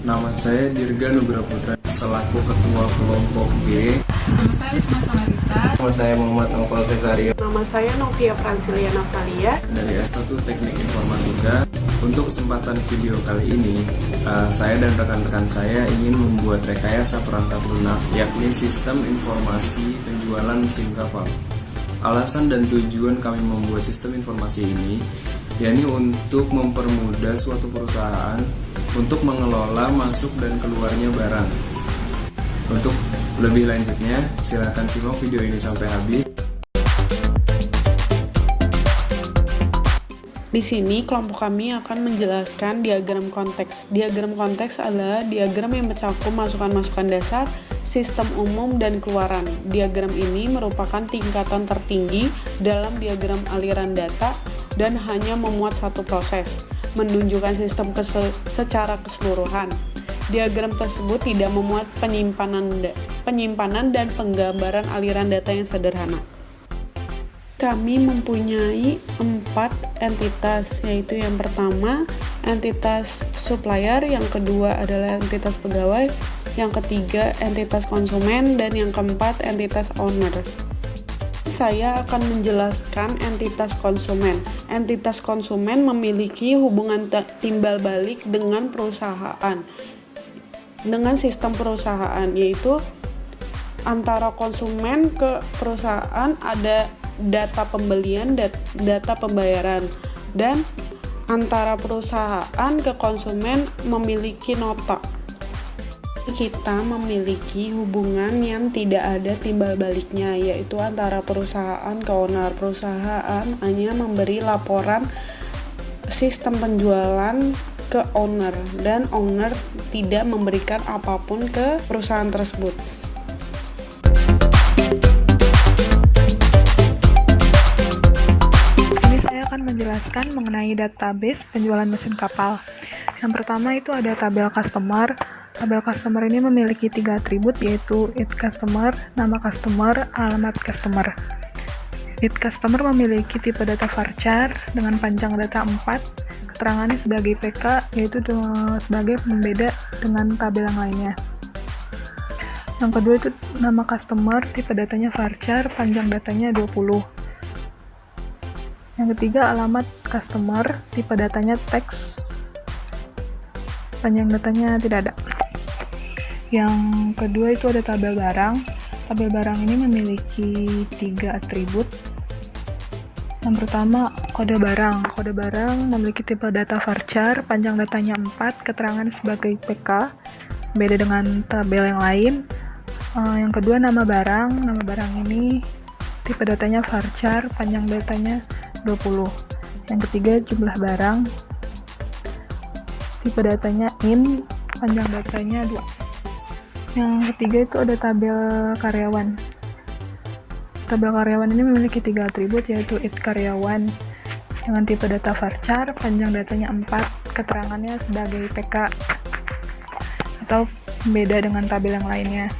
Nama saya Dirga Nugra Putra selaku Ketua Kelompok G. Nama saya Lisma Samarita. Nama saya Muhammad Novel Cesario. Nama saya Novia Francilia Natalia Dari S1 Teknik Informatika. Untuk kesempatan video kali ini, saya dan rekan-rekan saya ingin membuat rekayasa perangkat lunak, yakni sistem informasi penjualan mesin kapal. Alasan dan tujuan kami membuat sistem informasi ini, yakni untuk mempermudah suatu perusahaan untuk mengelola masuk dan keluarnya barang. Untuk lebih lanjutnya, silakan simak video ini sampai habis. Di sini kelompok kami akan menjelaskan diagram konteks. Diagram konteks adalah diagram yang mencakup masukan-masukan dasar, sistem umum, dan keluaran. Diagram ini merupakan tingkatan tertinggi dalam diagram aliran data dan hanya memuat satu proses, menunjukkan sistem secara keseluruhan. Diagram tersebut tidak memuat penyimpanan dan penggambaran aliran data yang sederhana. Kami mempunyai 4 entitas, yaitu yang pertama entitas supplier, yang kedua adalah entitas pegawai, yang ketiga entitas konsumen, dan yang keempat entitas owner. Saya akan menjelaskan entitas konsumen. Entitas konsumen memiliki hubungan timbal balik dengan perusahaan, dengan sistem perusahaan, yaitu antara konsumen ke perusahaan ada data pembelian, data pembayaran, dan antara perusahaan ke konsumen memiliki nota. Kita memiliki hubungan yang tidak ada timbal baliknya, yaitu antara perusahaan ke owner. Perusahaan hanya memberi laporan sistem penjualan ke owner, dan owner tidak memberikan apapun ke perusahaan tersebut. Menjelaskan mengenai database penjualan mesin kapal. Yang pertama itu ada tabel customer. Tabel customer ini memiliki 3 atribut, yaitu id customer, nama customer, alamat customer. Id customer memiliki tipe data varchar dengan panjang data 4, keterangannya sebagai PK, yaitu sebagai pembeda dengan tabel yang lainnya. Yang kedua itu nama customer, tipe datanya varchar, panjang datanya 20. Yang ketiga alamat customer, tipe datanya teks, panjang datanya tidak ada. Yang kedua itu ada tabel barang. Tabel barang ini memiliki 3 atribut. Yang pertama kode barang. Kode barang memiliki tipe data varchar, panjang datanya 4, keterangan sebagai PK, beda dengan tabel yang lain. Yang kedua nama barang. Nama barang ini tipe datanya varchar, panjang datanya 20. Yang ketiga jumlah barang, tipe datanya in, panjang datanya 2. Yang ketiga itu ada tabel karyawan. Tabel karyawan ini memiliki 3 atribut, yaitu id karyawan dengan tipe data varchar, panjang datanya 4, keterangannya sebagai PK atau beda dengan tabel yang lainnya.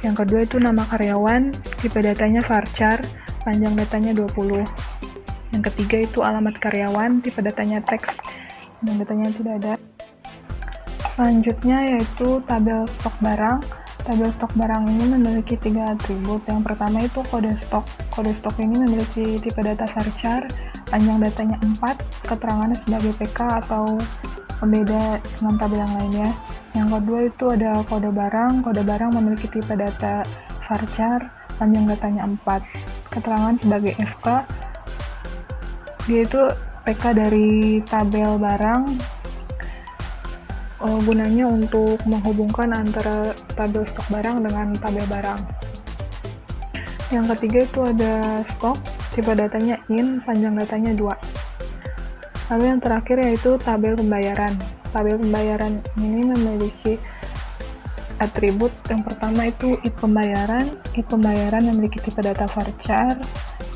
Yang kedua itu nama karyawan, tipe datanya varchar, panjang datanya 20. Yang ketiga itu alamat karyawan, tipe datanya teks, yang datanya tidak ada. Selanjutnya yaitu tabel stok barang. Tabel stok barang ini memiliki 3 atribut. Yang pertama itu kode stok. Kode stok ini memiliki tipe data varchar, panjang datanya 4, keterangannya sebagai PK atau pembeda dengan tabel yang lainnya. Yang kedua itu ada kode barang. Kode barang memiliki tipe data varchar, panjang datanya 4, keterangan sebagai FK. Dia itu PK dari tabel barang, gunanya untuk menghubungkan antara tabel stok barang dengan tabel barang. Yang ketiga itu ada stok, tipe datanya in, panjang datanya 2. Lalu yang terakhir yaitu tabel pembayaran. Tabel pembayaran ini memiliki atribut. Yang pertama itu id pembayaran. Id pembayaran memiliki tipe data varchar,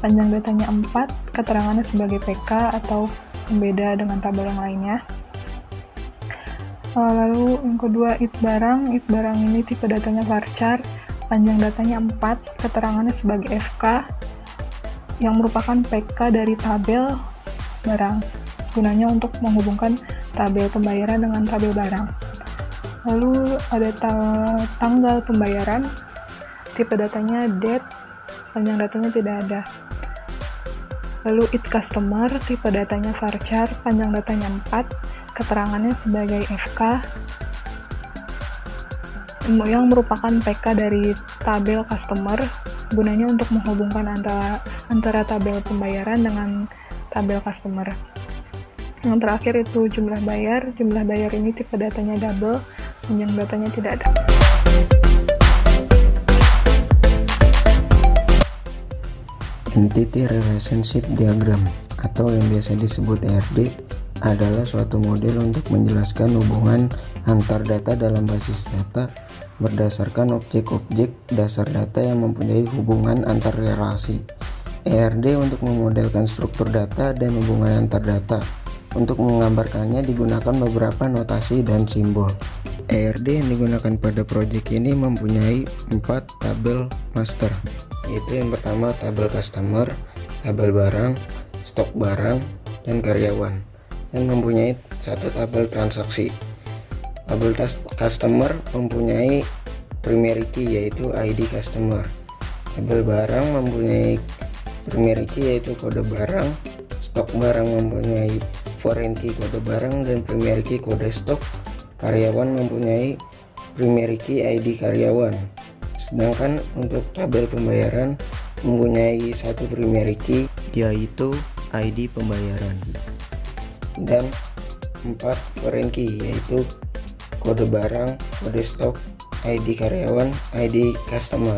panjang datanya 4, keterangannya sebagai PK atau pembeda dengan tabel yang lainnya. Lalu yang kedua id barang. Id barang ini tipe datanya varchar, panjang datanya 4, keterangannya sebagai FK yang merupakan PK dari tabel barang, gunanya untuk menghubungkan tabel pembayaran dengan tabel barang. Lalu ada tanggal pembayaran, tipe datanya date, panjang datanya tidak ada. Lalu it customer, tipe datanya varchar, panjang datanya 4, keterangannya sebagai FK, yang merupakan PK dari tabel customer, gunanya untuk menghubungkan antara tabel pembayaran dengan tabel customer. Yang terakhir itu jumlah bayar ini tipe datanya double, panjang datanya tidak ada. Entity Relationship Diagram atau yang biasa disebut ERD adalah suatu model untuk menjelaskan hubungan antar data dalam basis data berdasarkan objek-objek dasar data yang mempunyai hubungan antar relasi. ERD untuk memodelkan struktur data dan hubungan antar data. Untuk menggambarkannya digunakan beberapa notasi dan simbol. ERD yang digunakan pada proyek ini mempunyai 4 tabel master, yaitu yang pertama tabel customer, tabel barang, stok barang, dan karyawan, dan mempunyai 1 tabel transaksi. Tabel customer mempunyai primary key yaitu ID customer. Tabel barang mempunyai primary key yaitu kode barang. Stok barang mempunyai foreign key kode barang dan primary key kode stok. Karyawan mempunyai primary key ID karyawan. Sedangkan untuk tabel pembayaran mempunyai 1 primary key yaitu ID pembayaran dan 4 foreign key yaitu kode barang, kode stok, ID karyawan, ID customer.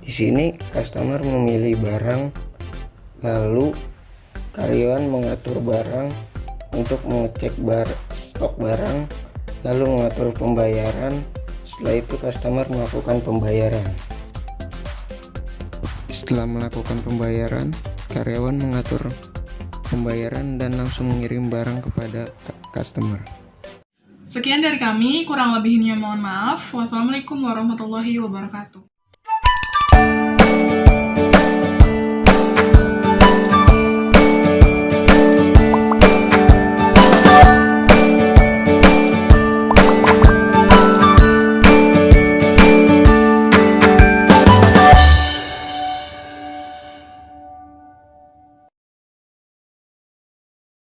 Di sini customer memilih barang, lalu karyawan mengatur barang untuk mengecek stok barang, lalu mengatur pembayaran. Setelah itu customer melakukan pembayaran. Setelah melakukan pembayaran, karyawan mengatur pembayaran dan langsung mengirim barang kepada customer. Sekian dari kami, kurang lebihnya mohon maaf. Wassalamualaikum warahmatullahi wabarakatuh.